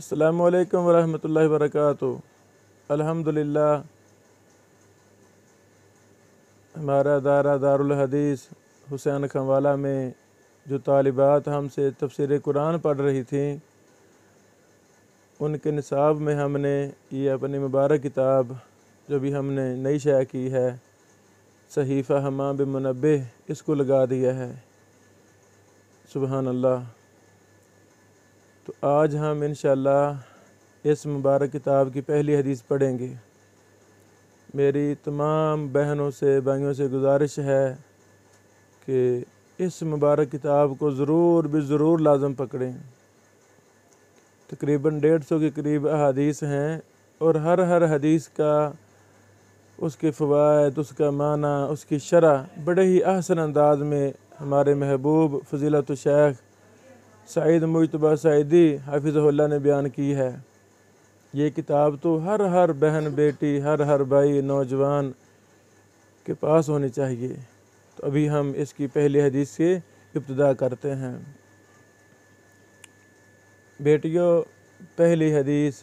السلام علیکم ورحمۃ اللہ وبرکاتہ۔ الحمدللہ ہمارا ادارہ دارالحدیث حسین کھنوالا میں جو طالبات ہم سے تفسیر قرآن پڑھ رہی تھیں، ان کے نصاب میں ہم نے یہ اپنی مبارک کتاب جو بھی ہم نے نئی شائع کی ہے، صحیفہ حمام بن منبہ، اس کو لگا دیا ہے۔ سبحان اللہ۔ تو آج ہم انشاءاللہ اس مبارک کتاب کی پہلی حدیث پڑھیں گے۔ میری تمام بہنوں سے بھائیوں سے گزارش ہے کہ اس مبارک کتاب کو ضرور لازم پکڑیں۔ تقریباً 150 کے قریب احادیث ہیں، اور ہر حدیث کا اس کے فوائد، اس کا معنی، اس کی شرح بڑے ہی احسن انداز میں ہمارے محبوب فضیلت الشیخ سعید مجتبیٰ سعیدی حفظہ اللہ نے بیان کی ہے۔ یہ کتاب تو ہر بہن بیٹی، ہر بھائی نوجوان کے پاس ہونی چاہیے۔ تو ابھی ہم اس کی پہلی حدیث سے ابتدا کرتے ہیں۔ بیٹیوں، پہلی حدیث: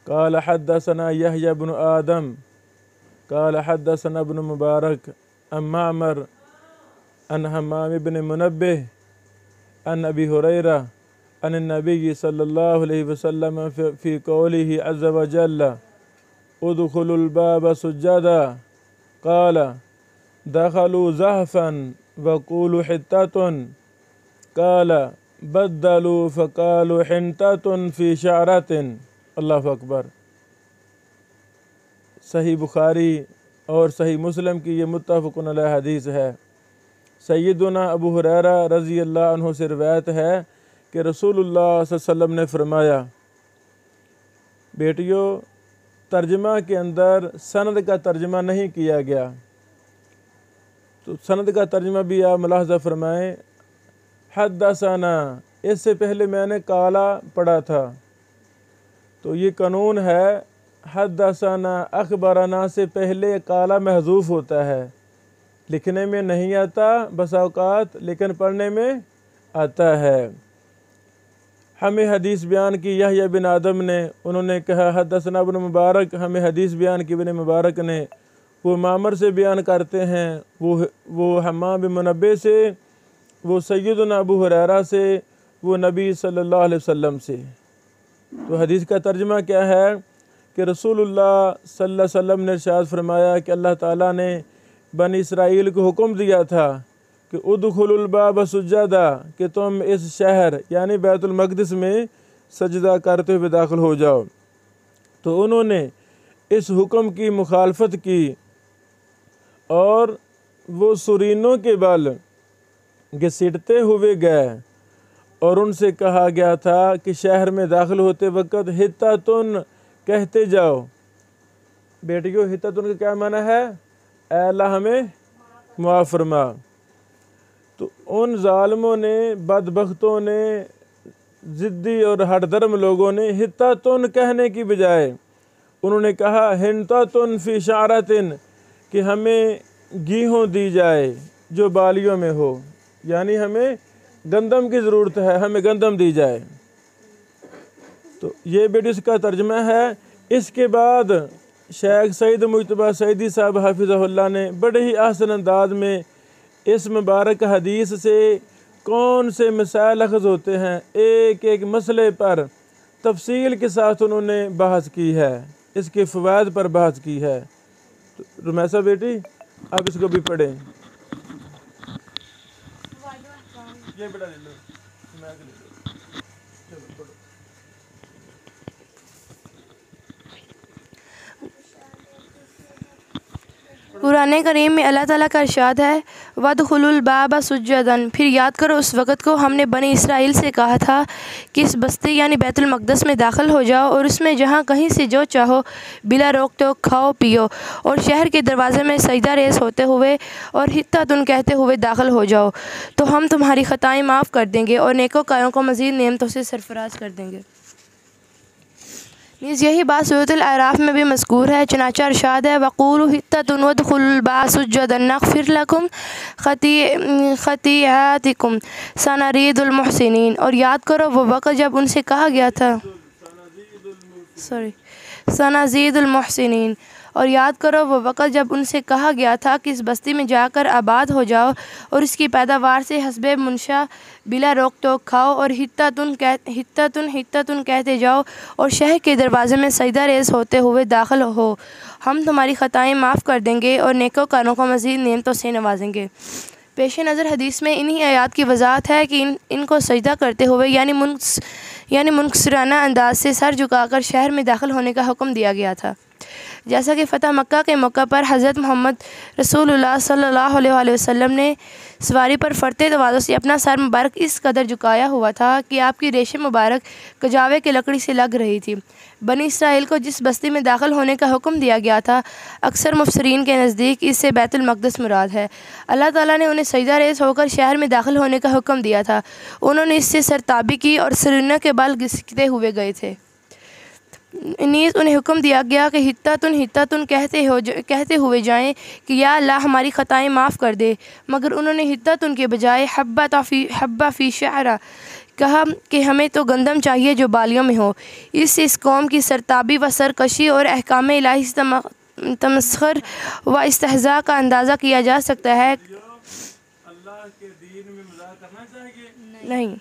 قال حدثنا یحییٰ بن آدم قال حدثنا ابن مبارک عن معمر عن حمام بن منبہ عن ابی ہریرہ عن النبی صلی اللہ علیہ وسلم فی قولہ عز وجل ادخلوا الباب سجدا قال دخلوا زحفا وقولوا حطة قال بدلوا فقالوا حنطة فی شعرۃ۔ اللہ اکبر۔ صحیح بخاری اور صحیح مسلم کی یہ متفق علیہ حدیث ہے۔ سیدنا ابو ہریرہ رضی اللہ عنہ سے روایت ہے کہ رسول اللہ صلی اللہ علیہ وسلم نے فرمایا۔ بیٹیوں، ترجمہ کے اندر سند کا ترجمہ نہیں کیا گیا، تو سند کا ترجمہ بھی آپ ملاحظہ فرمائیں۔ حدثنا، اس سے پہلے میں نے قالا پڑھا تھا، تو یہ قانون ہے، حدثنا اخبرنا سے پہلے قالا محذوف ہوتا ہے۔ لکھنے میں نہیں آتا بسا اوقات، لیکن پڑھنے میں آتا ہے۔ ہمیں حدیث بیان کی یحییٰ بن آدم نے، انہوں نے کہا حدثنا ابن مبارک، ہمیں حدیث بیان کی ابن مبارک نے، وہ معمر سے بیان کرتے ہیں، وہ حمام بن منبہ سے، وہ سیدنا ابو ہریرہ سے، وہ نبی صلی اللہ علیہ وسلم سے۔ تو حدیث کا ترجمہ کیا ہے کہ رسول اللہ صلی اللہ علیہ وسلم نے ارشاد فرمایا کہ اللہ تعالیٰ نے بنی اسرائیل کو حکم دیا تھا کہ ادخلوا الباب سجدا، کہ تم اس شہر یعنی بیت المقدس میں سجدہ کرتے ہوئے داخل ہو جاؤ۔ تو انہوں نے اس حکم کی مخالفت کی، اور وہ سرینوں کے بل گھسیٹتے ہوئے گئے، اور ان سے کہا گیا تھا کہ شہر میں داخل ہوتے وقت حطۃ کہتے جاؤ۔ بیٹیوں، حطۃ کا کیا معنی ہے؟ اے اللہ ہمیں معاف فرما۔ تو ان ظالموں نے، بدبختوں نے، ضدی اور ہٹ درم لوگوں نے حطۃ کہنے کی بجائے انہوں نے کہا حنطۃ فی شعرۃ، کہ ہمیں گیہوں دی جائے جو بالیوں میں ہو، یعنی ہمیں گندم کی ضرورت ہے، ہمیں گندم دی جائے۔ تو یہ بیٹی اس کا ترجمہ ہے۔ اس کے بعد شیخ سعید مجتبیٰ سعیدی صاحب حفظہ اللہ نے بڑے ہی احسن انداز میں اس مبارک حدیث سے کون سے مسائل اخذ ہوتے ہیں، ایک مسئلے پر تفصیل کے ساتھ انہوں نے بحث کی ہے، اس کے فوائد پر بحث کی ہے۔ تو رمیسہ بیٹی، آپ اس کو بھی پڑھیں۔ یہ بیٹا لے لو، میں لے لو، چلو پڑھو۔ قرآن کریم میں اللہ تعالیٰ کا ارشاد ہے وَادْخُلُوا الْبَابَ سُجَّدًا، پھر یاد کرو اس وقت کو ہم نے بنی اسرائیل سے کہا تھا کہ اس بستی یعنی بیت المقدس میں داخل ہو جاؤ، اور اس میں جہاں کہیں سے جو چاہو بلا روک ٹوک کھاؤ پیو، اور شہر کے دروازے میں سجدہ ریز ہوتے ہوئے اور حطۃ کہتے ہوئے داخل ہو جاؤ، تو ہم تمہاری خطائیں معاف کر دیں گے اور نیکوکاروں کو مزید نعمتوں سے سرفراز کر دیں گے۔ نیز یہی بات سورۃ الاعراف میں بھی مذکور ہے، چنانچہ ارشاد ہے وَقُولُوا حِطَّةٌ وَادْخُلُوا الْبَابَ سُجَّدًا نَغْفِرْ لَكُمْ خَطِیئَاتِکُمْ سَنَزِیدُ الْمُحْسِنِین۔ اور یاد کرو وہ وقت جب ان سے کہا گیا تھا سَنَزِیدُ الْمُحْسِنِین، اور یاد کرو وہ وقت جب ان سے کہا گیا تھا کہ اس بستی میں جا کر آباد ہو جاؤ اور اس کی پیداوار سے حسب منشا بلا روک ٹوک کھاؤ، اور حِطَّةٌ کہتے جاؤ اور شہر کے دروازے میں سجدہ ریز ہوتے ہوئے داخل ہو، ہم تمہاری خطائیں معاف کر دیں گے اور نیکوکاروں کو مزید نعمتوں سے نوازیں گے۔ پیش نظر حدیث میں انہی آیات کی وضاحت ہے کہ ان کو سجدہ کرتے ہوئے یعنی منکسرانہ انداز سے سر جھکا کر شہر میں داخل ہونے کا حکم دیا گیا تھا، جیسا کہ فتح مکہ کے موقع پر حضرت محمد رسول اللہ صلی اللہ علیہ وآلہ وسلم نے سواری پر فرتے تواضع سے اپنا سر مبارک اس قدر جھکایا ہوا تھا کہ آپ کی ریش مبارک کجاوے کی لکڑی سے لگ رہی تھی۔ بنی اسرائیل کو جس بستی میں داخل ہونے کا حکم دیا گیا تھا، اکثر مفسرین کے نزدیک اس سے بیت المقدس مراد ہے۔ اللہ تعالیٰ نے انہیں سجدہ ریز ہو کر شہر میں داخل ہونے کا حکم دیا تھا، انہوں نے اس سے سرتابی کی اور سرنے کے بال گھسیٹتے ہوئے گئے تھے۔ نیز انہیں حکم دیا گیا کہ حِطَّةٌ کہتے ہوئے جائیں کہ یا اللہ ہماری خطائیں معاف کر دے، مگر انہوں نے حِطَّةٌ کے بجائے حَبَّ فی شعرہ کہا کہ ہمیں تو گندم چاہیے جو بالیوں میں ہو۔ اس قوم کی سرتابی و سرکشی اور احکام الہی سے تمسخر و استہزاء کا اندازہ کیا جا سکتا ہے۔ اللہ کے دین میں مذاق کرنا چاہیے نہیں،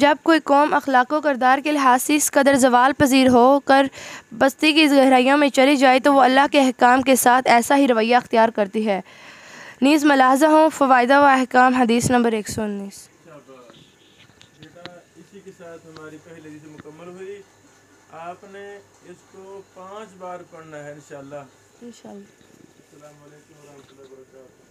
جب کوئی قوم اخلاق و کردار کے لحاظ سے اس قدر زوال پذیر ہو کر بستی کی گہرائیوں میں چلی جائے تو وہ اللہ کے احکام کے ساتھ ایسا ہی رویہ اختیار کرتی ہے۔ نیز ملاحظہ ہوں فوائد و احکام حدیث نمبر 119۔ بیٹا اسی کے ساتھ ہماری پہلی حدیث مکمل ہوئی۔ آپ نے اس کو 5 بار پڑھنا ہے انشاءاللہ۔ انشاءاللہ۔ السلام علیکم ورحمۃ اللہ وبرکاتہ۔